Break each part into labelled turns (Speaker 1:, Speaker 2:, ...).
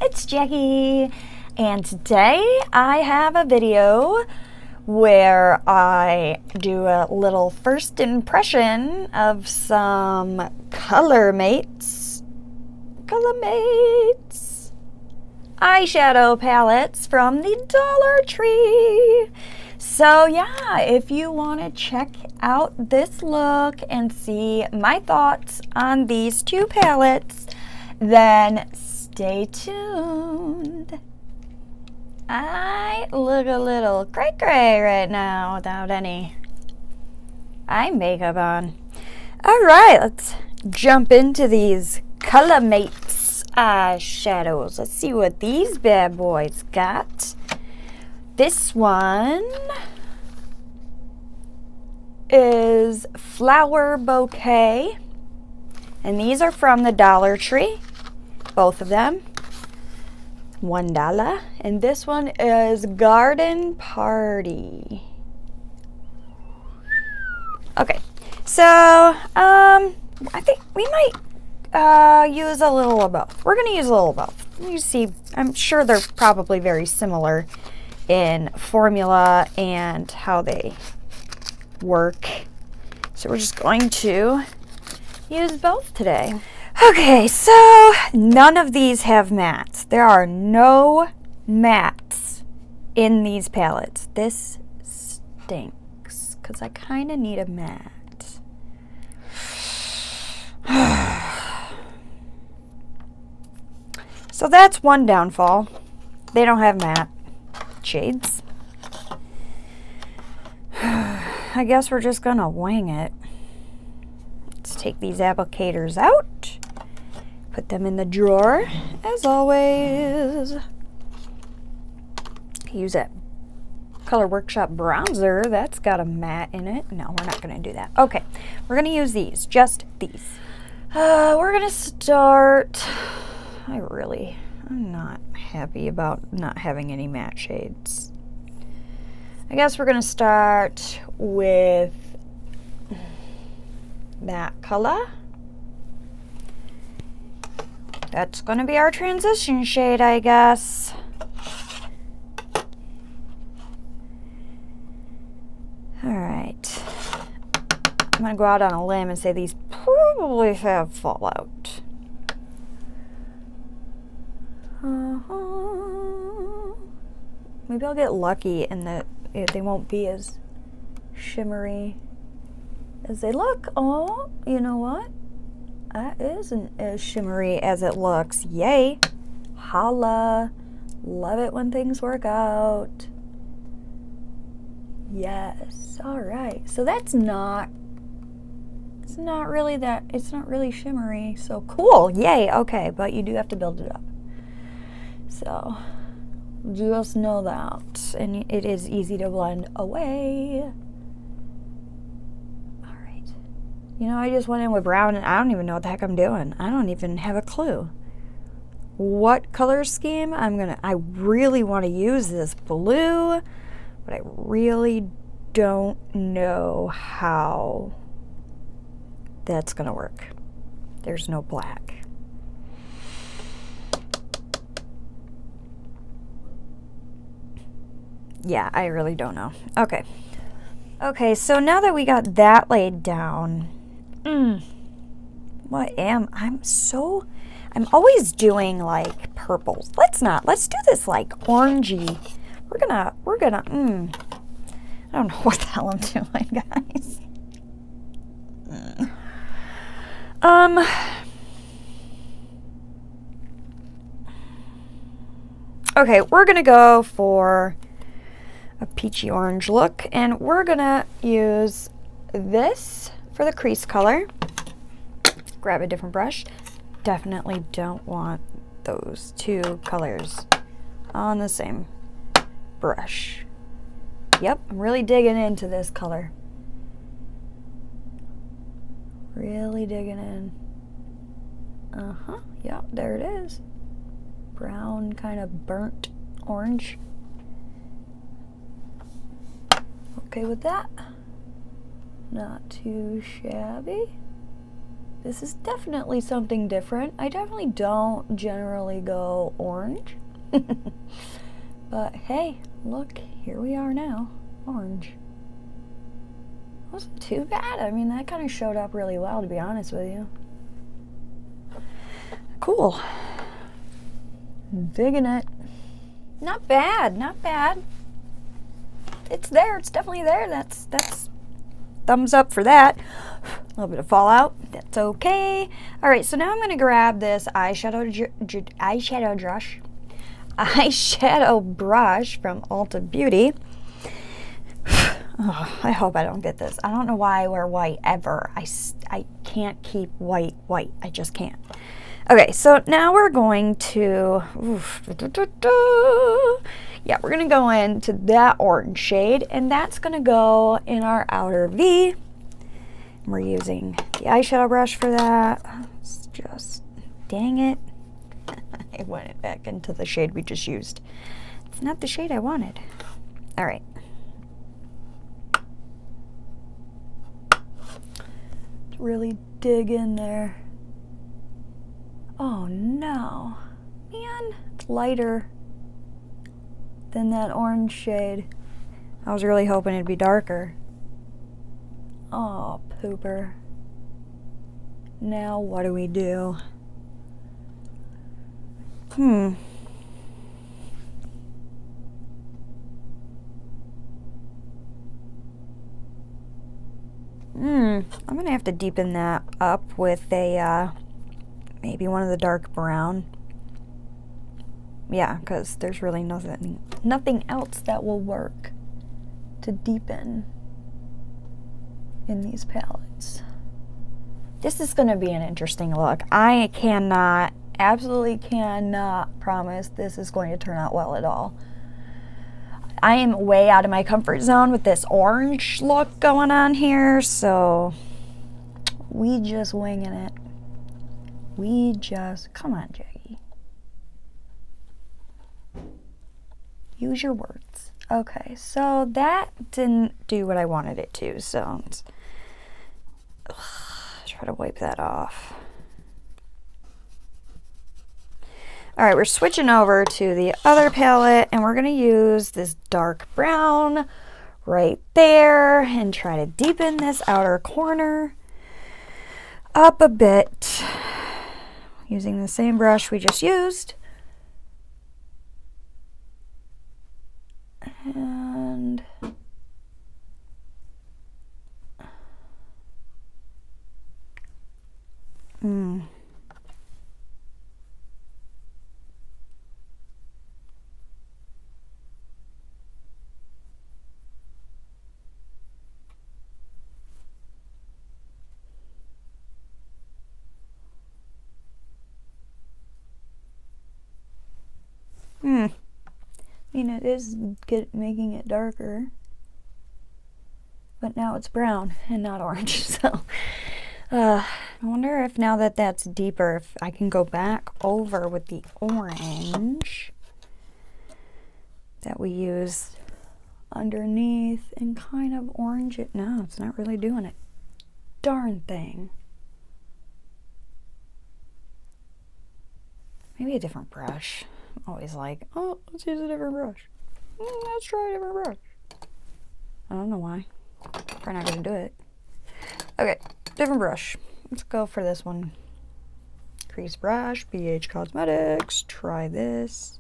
Speaker 1: it's Jackie, and today I have a video where I do a little first impression of some Colormates eyeshadow palettes from the Dollar Tree. So yeah, if you want to check out this look and see my thoughts on these two palettes, then stay tuned. I look a little cray-cray right now without any eye makeup on. Alright, let's jump into these Colormates eyeshadows. Let's see what these bad boys got. This one is Flower Bouquet, and these are from the Dollar Tree, both of them, $1. And this one is Garden Party. Okay, so I think we might use a little of both. We're gonna use a little of both. You see, I'm sure they're probably very similar in formula and how they work. So we're just going to use both today. Okay, so none of these have mattes. There are no mattes in these palettes. This stinks because I kind of need a matte. So that's one downfall. They don't have matte shades. I guess we're just gonna wing it. Let's take these applicators out, put them in the drawer as always. Use that Color Workshop bronzer, that's got a matte in it. No, we're not gonna do that. Okay, we're gonna use these, just these. We're gonna start, I'm not happy about not having any matte shades. I guess we're gonna start with that color. That's gonna be our transition shade, I guess. Alright. I'm gonna go out on a limb and say these probably have fallout. Maybe I'll get lucky in that they won't be as shimmery as they look. Oh, you know what? That isn't as shimmery as it looks. Yay! Holla! Love it when things work out. Yes. All right. So that's not. It's not really shimmery. So cool. Yay. Okay, but you do have to build it up. So just know that, and it is easy to blend away. All right. You know, I just went in with brown, and I don't even know what the heck I'm doing. I don't even have a clue what color scheme I really want to use this blue, but I really don't know how that's gonna work. There's no black. Yeah, I really don't know. Okay. Okay, so now that we got that laid down, I'm always doing like purples. Let's do this like orangey. We're gonna, I don't know what the hell I'm doing, guys. Okay, we're gonna go for a peachy orange look, and we're gonna use this for the crease color. Grab a different brush. Definitely don't want those two colors on the same brush. Yep, I'm really digging into this color. Really digging in. Yep, there it is. Brown, kind of burnt orange. Okay with that. Not too shabby. This is definitely something different. I definitely don't generally go orange. But hey, look, here we are now. Orange. Wasn't too bad. I mean, that kind of showed up really well, to be honest with you. Cool. Digging it. Not bad, not bad. It's there, it's definitely there. That's thumbs up for that. A little bit of fallout, that's okay. All right, so now I'm gonna grab this eyeshadow brush from Ulta Beauty. Oh, I hope I don't get this. I don't know why I wear white ever. I can't keep white. I just can't. Okay, so now we're going to, yeah, we're gonna go into that orange shade, and that's gonna go in our outer V. We're using the eyeshadow brush for that. It's just, dang it. I went back into the shade we just used. It's not the shade I wanted. All right. Really dig in there. Oh no, man, it's lighter than that orange shade. I was really hoping it'd be darker. Oh, pooper. Now what do we do? I'm gonna have to deepen that up with a, maybe one of the dark brown. Yeah, because there's really nothing else that will work to deepen in these palettes. This is gonna be an interesting look. I absolutely cannot promise this is going to turn out well at all. I am way out of my comfort zone with this orange look going on here, so we just winging it. Come on, Jackie. Use your words. Okay, so that didn't do what I wanted it to, so let's try to wipe that off. All right, we're switching over to the other palette, and we're gonna use this dark brown right there and try to deepen this outer corner up a bit using the same brush we just used. And I mean, it is making it darker, but now it's brown and not orange, so I wonder if now that that's deeper, if I can go back over with the orange that we used underneath and kind of orange it. No, it's not really doing it. Darn thing. Maybe a different brush. I'm always like, oh, let's use a different brush. Let's try a different brush. I don't know why. Probably not gonna do it. Okay, different brush. Let's go for this one. Crease Brush, BH Cosmetics. Try this.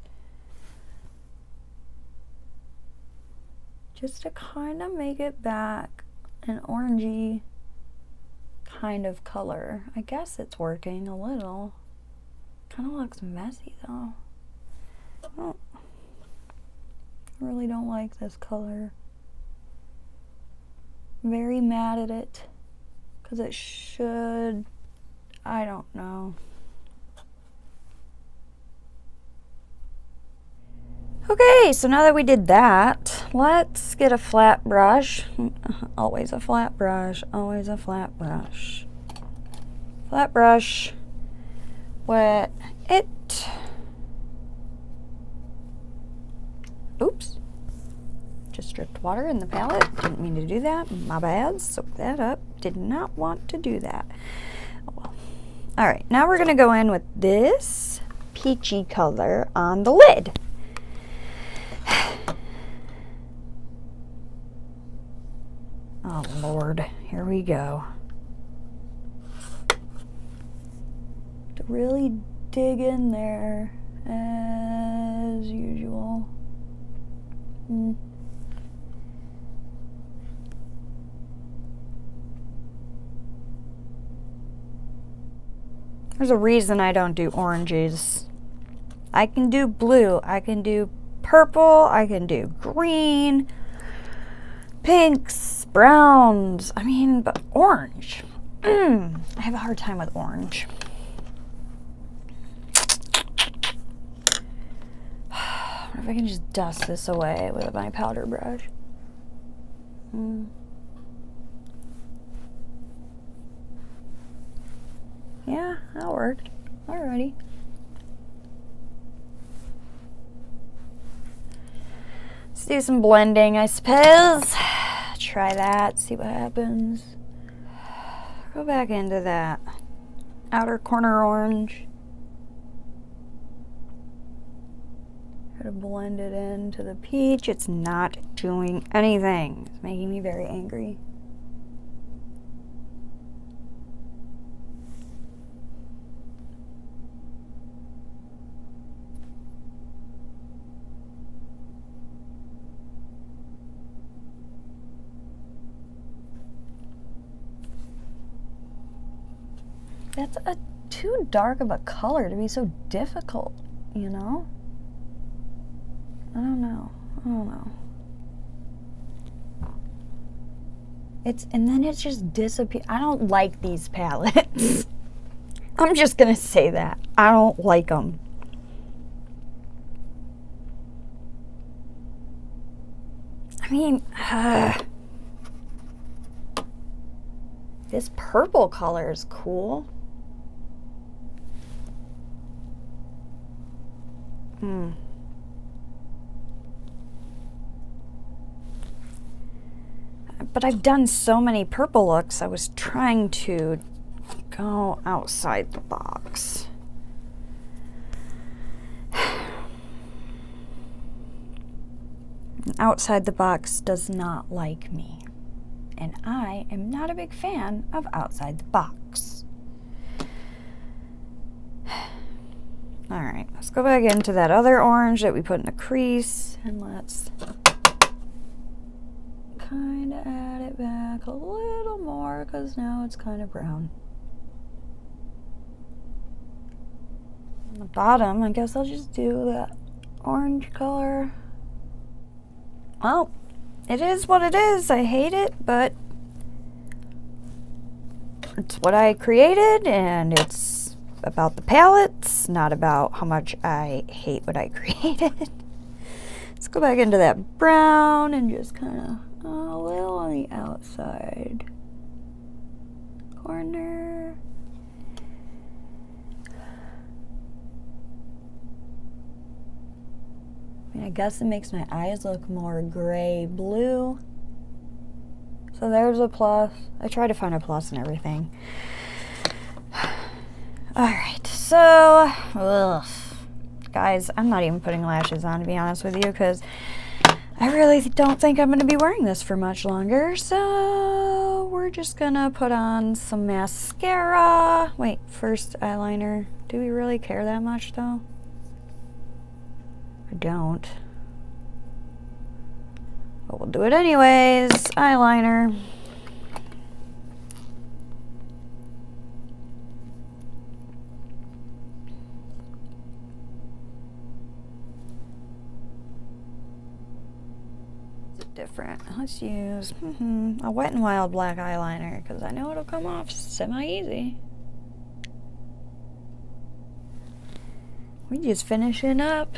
Speaker 1: Just to kind of make it back an orangey kind of color. I guess it's working a little. Kind of looks messy though. Oh, I really don't like this color. Very mad at it because it should, I don't know. Okay, so now that we did that, let's get a flat brush. Always a flat brush, always a flat brush. Flat brush, wet it. Oops. Just dripped water in the palette. Didn't mean to do that. My bad. Soak that up. Did not want to do that. Oh well. All right, now we're gonna go in with this peachy color on the lid. Oh Lord, here we go. To really dig in there as usual. There's a reason I don't do oranges. I can do blue, I can do purple, I can do green, pinks, browns. I mean, but orange. I have a hard time with orange. I wonder if I can just dust this away with my powder brush. Yeah, that worked. Alrighty. Let's do some blending, I suppose. Try that, see what happens. Go back into that outer corner orange. Try to blend it into the peach. It's not doing anything. It's making me very angry. That's too dark of a color to be so difficult, you know? I don't know. And then it just disappears. I don't like these palettes. I'm just gonna say that. I don't like them. I mean, this purple color is cool. But I've done so many purple looks, I was trying to go outside the box. Outside the box does not like me. And I am not a big fan of outside the box. Alright, let's go back into that other orange that we put in the crease, and let's kind of add it back a little more because now it's kind of brown. On the bottom, I guess I'll just do that orange color. Well, it is what it is. I hate it, but it's what I created, and it's about the palettes, not about how much I hate what I created. Let's go back into that brown and just kind of a little on the outside corner. I mean, I guess it makes my eyes look more gray-blue. So there's a plus. I try to find a plus in everything. Alright, so, guys, I'm not even putting lashes on, to be honest with you, because I really don't think I'm going to be wearing this for much longer. So we're just going to put on some mascara. Wait, first eyeliner. Do we really care that much, though? I don't. But we'll do it anyways. Eyeliner. Different. Let's use a Wet n Wild black eyeliner because I know it'll come off semi-easy. We're just finishing up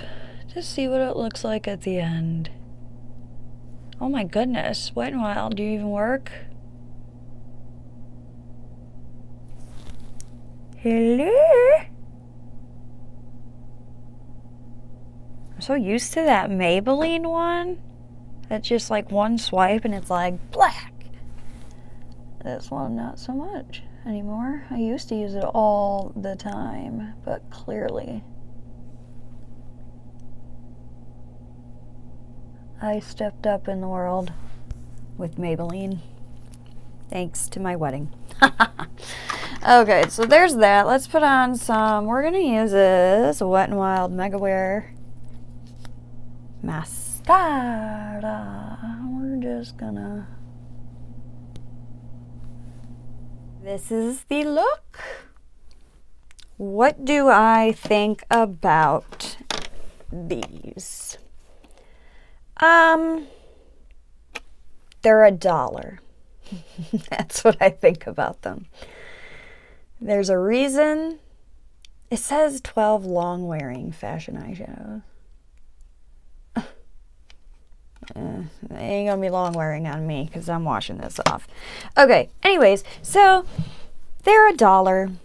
Speaker 1: to see what it looks like at the end. Oh my goodness, Wet n Wild, do you even work? Hello? I'm so used to that Maybelline one. That's just like one swipe and it's like black. This one, not so much. anymore. I used to use it all the time, but clearly I stepped up in the world with Maybelline, thanks to my wedding. Okay, so there's that. Let's put on some, we're gonna use this Wet n Wild Mega Wear mascara. We're just gonna, this is the look. What do I think about these? They're $1. That's what I think about them. There's a reason. It says 12 long wearing fashion eyeshadows. They ain't gonna be long wearing on me because I'm washing this off. Okay, anyways, so they're $1.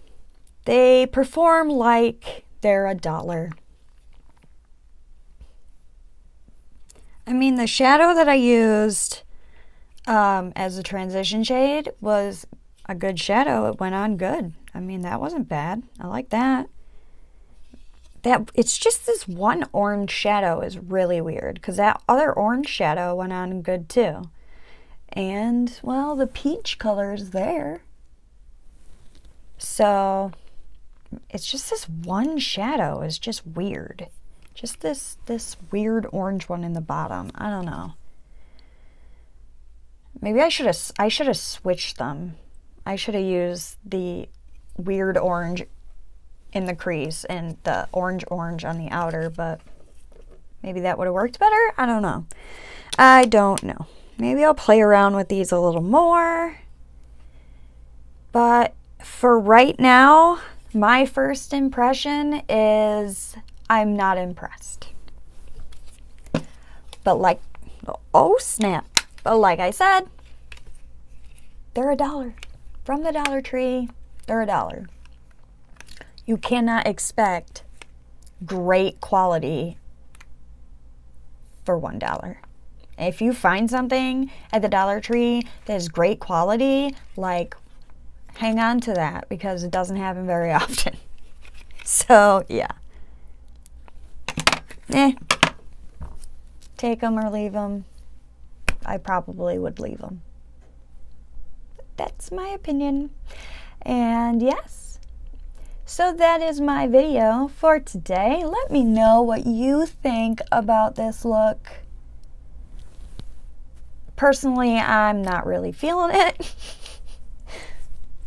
Speaker 1: They perform like they're $1. I mean, the shadow that I used as a transition shade was a good shadow. It went on good. I mean, that wasn't bad. I like that. It's just this one orange shadow is really weird because that other orange shadow went on good too. And, well, the peach color is there. So, it's just this one shadow is just weird. Just this weird orange one in the bottom. I don't know. Maybe I should have switched them. I should have used the weird orange in the crease and the orange on the outer, but maybe that would have worked better. I don't know. I don't know. Maybe I'll play around with these a little more. But for right now, my first impression is I'm not impressed. But like, oh snap. But like I said, they're $1. From the Dollar Tree, they're $1. You cannot expect great quality for $1. If you find something at the Dollar Tree that is great quality, like, hang on to that because it doesn't happen very often. So, yeah. Take them or leave them. I probably would leave them. That's my opinion. And yes, so that is my video for today. Let me know what you think about this look. Personally, I'm not really feeling it.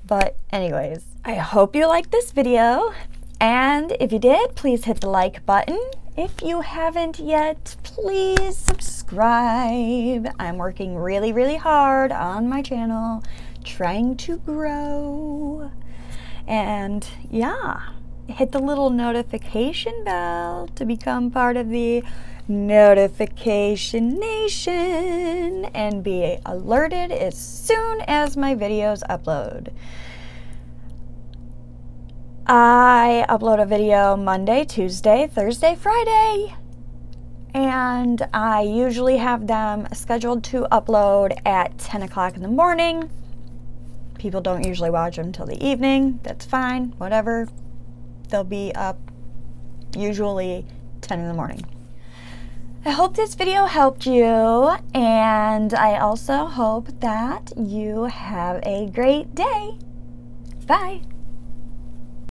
Speaker 1: But anyways, I hope you liked this video. And if you did, please hit the like button. If you haven't yet, please subscribe. I'm working really, really hard on my channel, trying to grow. And yeah, hit the little notification bell to become part of the Notification Nation and be alerted as soon as my videos upload. I upload a video Monday, Tuesday, Thursday, Friday, and I usually have them scheduled to upload at 10 o'clock in the morning. People don't usually watch them till the evening. That's fine, whatever. They'll be up usually 10 in the morning. I hope this video helped you, and I also hope that you have a great day. Bye.